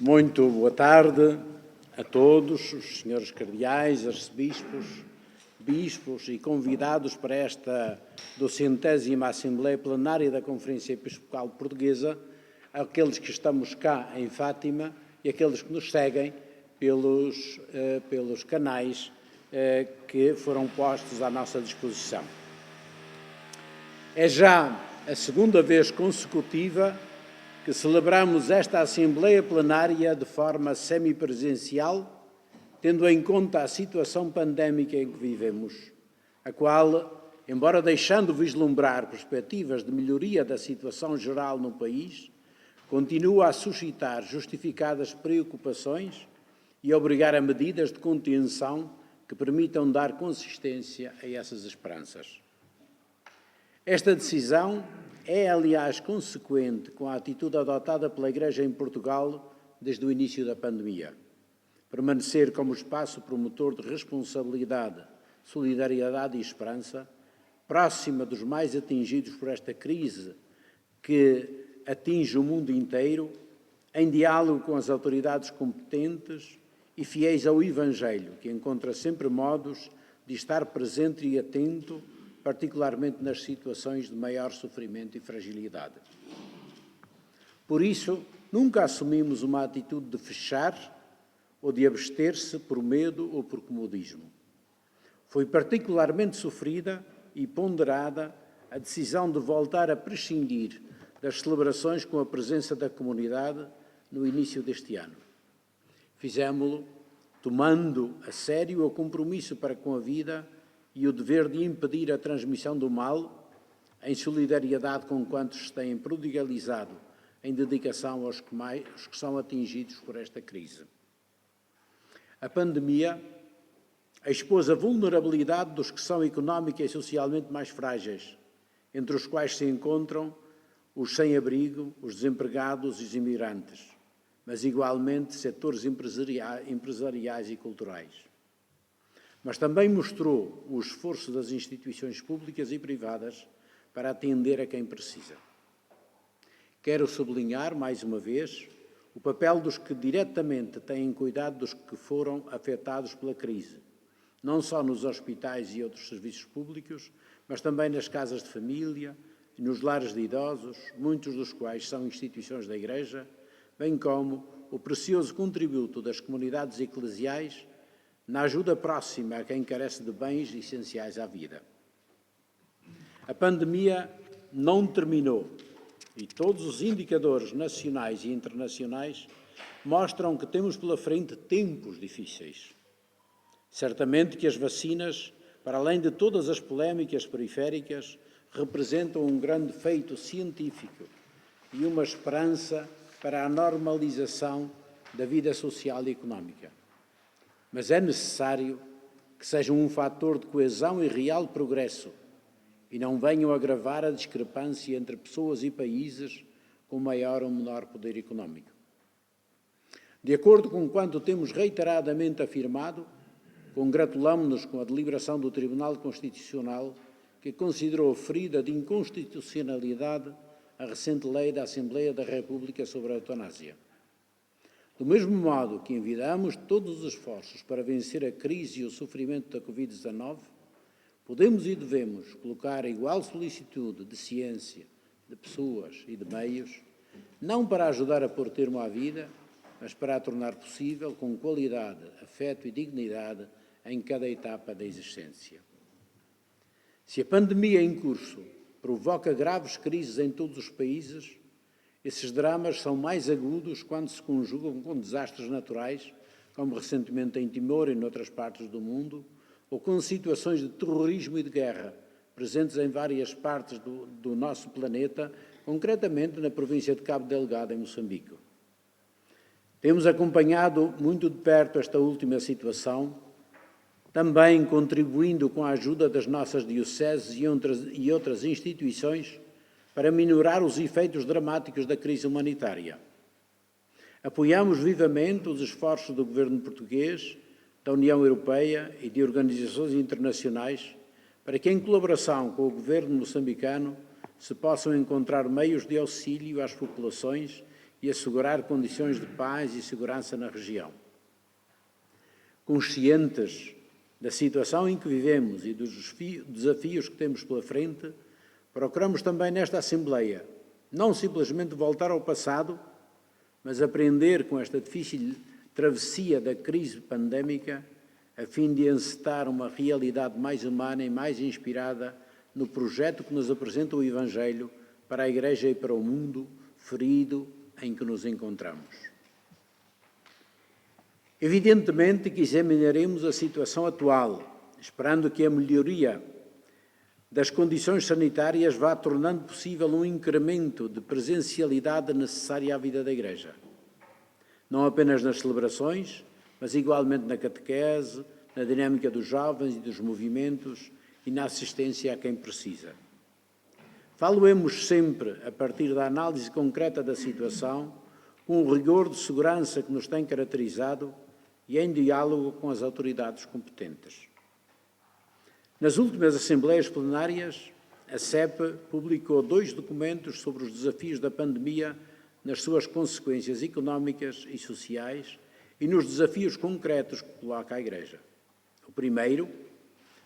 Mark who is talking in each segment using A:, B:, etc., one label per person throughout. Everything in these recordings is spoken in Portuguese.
A: Muito boa tarde a todos, os senhores cardeais, arcebispos, bispos e convidados para esta 200ª Assembleia Plenária da Conferência Episcopal Portuguesa, aqueles que estamos cá em Fátima e aqueles que nos seguem pelos canais que foram postos à nossa disposição. É já a segunda vez consecutiva que celebramos esta Assembleia Plenária de forma semipresencial, tendo em conta a situação pandémica em que vivemos, a qual, embora deixando vislumbrar perspectivas de melhoria da situação geral no país, continua a suscitar justificadas preocupações e obrigar a medidas de contenção que permitam dar consistência a essas esperanças. Esta decisão é, aliás, consequente com a atitude adotada pela Igreja em Portugal desde o início da pandemia. Permanecer como espaço promotor de responsabilidade, solidariedade e esperança, próxima dos mais atingidos por esta crise que atinge o mundo inteiro, em diálogo com as autoridades competentes e fiéis ao Evangelho, que encontra sempre modos de estar presente e atento, particularmente nas situações de maior sofrimento e fragilidade. Por isso, nunca assumimos uma atitude de fechar ou de abster-se por medo ou por comodismo. Foi particularmente sofrida e ponderada a decisão de voltar a prescindir das celebrações com a presença da comunidade no início deste ano. Fizemo-lo tomando a sério o compromisso para com a vida e o dever de impedir a transmissão do mal, em solidariedade com quantos se têm prodigalizado em dedicação aos que são atingidos por esta crise. A pandemia expôs a vulnerabilidade dos que são económica e socialmente mais frágeis, entre os quais se encontram os sem-abrigo, os desempregados e os imigrantes, mas igualmente setores empresariais e culturais. Mas também mostrou o esforço das instituições públicas e privadas para atender a quem precisa. Quero sublinhar, mais uma vez, o papel dos que diretamente têm cuidado dos que foram afetados pela crise, não só nos hospitais e outros serviços públicos, mas também nas casas de família e nos lares de idosos, muitos dos quais são instituições da Igreja, bem como o precioso contributo das comunidades eclesiais na ajuda próxima a quem carece de bens essenciais à vida. A pandemia não terminou e todos os indicadores nacionais e internacionais mostram que temos pela frente tempos difíceis. Certamente que as vacinas, para além de todas as polémicas periféricas, representam um grande feito científico e uma esperança para a normalização da vida social e económica. Mas é necessário que sejam um fator de coesão e real progresso e não venham agravar a discrepância entre pessoas e países com maior ou menor poder económico. De acordo com quanto temos reiteradamente afirmado, congratulamo-nos com a deliberação do Tribunal Constitucional que considerou ferida de inconstitucionalidade a recente lei da Assembleia da República sobre a eutanásia. Do mesmo modo que envidamos todos os esforços para vencer a crise e o sofrimento da Covid-19, podemos e devemos colocar a igual solicitude de ciência, de pessoas e de meios, não para ajudar a pôr termo à vida, mas para a tornar possível com qualidade, afeto e dignidade em cada etapa da existência. Se a pandemia em curso provoca graves crises em todos os países, esses dramas são mais agudos quando se conjugam com desastres naturais, como recentemente em Timor e noutras partes do mundo, ou com situações de terrorismo e de guerra, presentes em várias partes do nosso planeta, concretamente na província de Cabo Delgado, em Moçambique. Temos acompanhado muito de perto esta última situação, também contribuindo com a ajuda das nossas dioceses e outras instituições para minorar os efeitos dramáticos da crise humanitária. Apoiamos vivamente os esforços do governo português, da União Europeia e de organizações internacionais para que, em colaboração com o governo moçambicano, se possam encontrar meios de auxílio às populações e assegurar condições de paz e segurança na região. Conscientes da situação em que vivemos e dos desafios que temos pela frente, procuramos também nesta Assembleia não simplesmente voltar ao passado, mas aprender com esta difícil travessia da crise pandémica, a fim de encetar uma realidade mais humana e mais inspirada no projeto que nos apresenta o Evangelho para a Igreja e para o mundo ferido em que nos encontramos. Evidentemente que examinaremos a situação atual, esperando que a melhoria das condições sanitárias vá tornando possível um incremento de presencialidade necessária à vida da Igreja. Não apenas nas celebrações, mas igualmente na catequese, na dinâmica dos jovens e dos movimentos e na assistência a quem precisa. Faloemos sempre a partir da análise concreta da situação, com o rigor de segurança que nos tem caracterizado e em diálogo com as autoridades competentes. Nas últimas Assembleias Plenárias, a CEP publicou 2 documentos sobre os desafios da pandemia nas suas consequências económicas e sociais e nos desafios concretos que coloca a Igreja. O primeiro,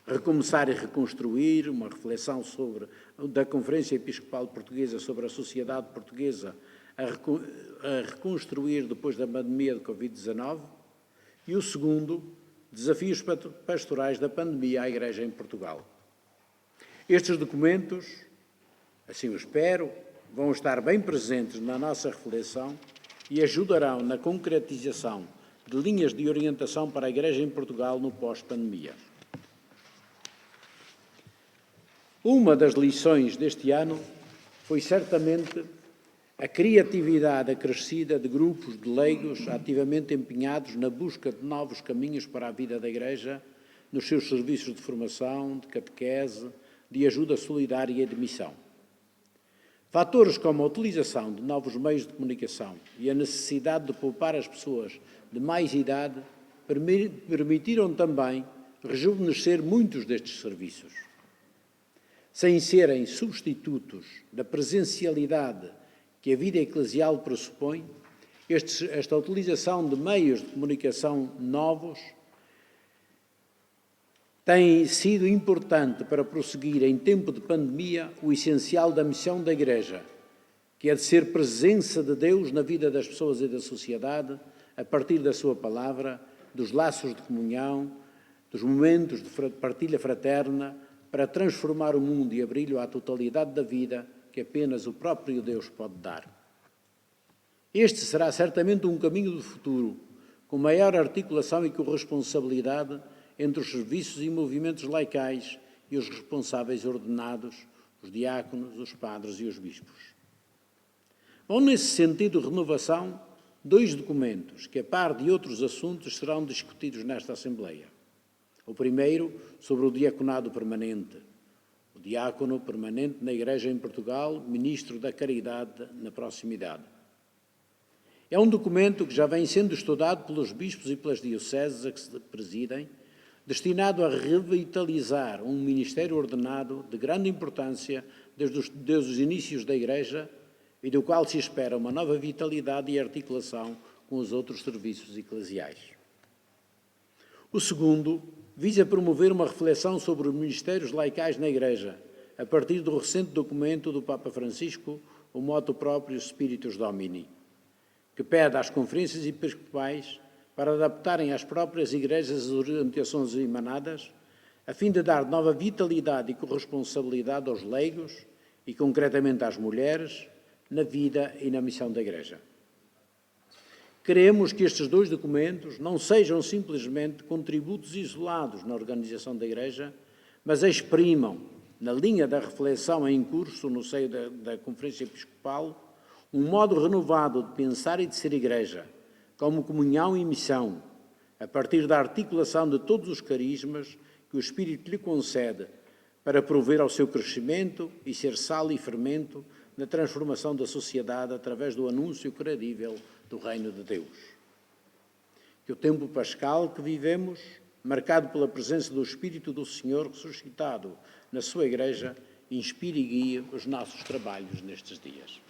A: Recomeçar e Reconstruir, uma reflexão da Conferência Episcopal Portuguesa sobre a sociedade portuguesa a reconstruir depois da pandemia de Covid-19, e o segundo, Desafios pastorais da pandemia à Igreja em Portugal. Estes documentos, assim o espero, vão estar bem presentes na nossa reflexão e ajudarão na concretização de linhas de orientação para a Igreja em Portugal no pós-pandemia. Uma das lições deste ano foi certamente a criatividade acrescida de grupos de leigos ativamente empenhados na busca de novos caminhos para a vida da Igreja, nos seus serviços de formação, de catequese, de ajuda solidária e de missão. Fatores como a utilização de novos meios de comunicação e a necessidade de poupar as pessoas de mais idade permitiram também rejuvenescer muitos destes serviços. Sem serem substitutos da presencialidade que a vida eclesial pressupõe, esta utilização de meios de comunicação novos tem sido importante para prosseguir em tempo de pandemia o essencial da missão da Igreja, que é de ser presença de Deus na vida das pessoas e da sociedade, a partir da sua palavra, dos laços de comunhão, dos momentos de partilha fraterna, para transformar o mundo e abri-lo à totalidade da vida que apenas o próprio Deus pode dar. Este será certamente um caminho do futuro, com maior articulação e corresponsabilidade entre os serviços e movimentos laicais e os responsáveis ordenados, os diáconos, os padres e os bispos. Vão nesse sentido de renovação 2 documentos que, a par de outros assuntos, serão discutidos nesta Assembleia. O primeiro, sobre o diaconado permanente. O diácono permanente na Igreja em Portugal, ministro da Caridade na proximidade. É um documento que já vem sendo estudado pelos bispos e pelas dioceses a que se presidem, destinado a revitalizar um ministério ordenado de grande importância desde os inícios da Igreja e do qual se espera uma nova vitalidade e articulação com os outros serviços eclesiais. O segundo visa promover uma reflexão sobre os ministérios laicais na Igreja, a partir do recente documento do Papa Francisco, o motu proprio Spiritus Domini, que pede às conferências episcopais para adaptarem às próprias igrejas as orientações emanadas, a fim de dar nova vitalidade e corresponsabilidade aos leigos e, concretamente, às mulheres, na vida e na missão da Igreja. Queremos que estes 2 documentos não sejam simplesmente contributos isolados na organização da Igreja, mas exprimam, na linha da reflexão em curso no seio da Conferência Episcopal, um modo renovado de pensar e de ser Igreja, como comunhão e missão, a partir da articulação de todos os carismas que o Espírito lhe concede para prover ao seu crescimento e ser sal e fermento na transformação da sociedade através do anúncio credível do Reino de Deus. Que o tempo pascal que vivemos, marcado pela presença do Espírito do Senhor ressuscitado na sua Igreja, inspire e guie os nossos trabalhos nestes dias.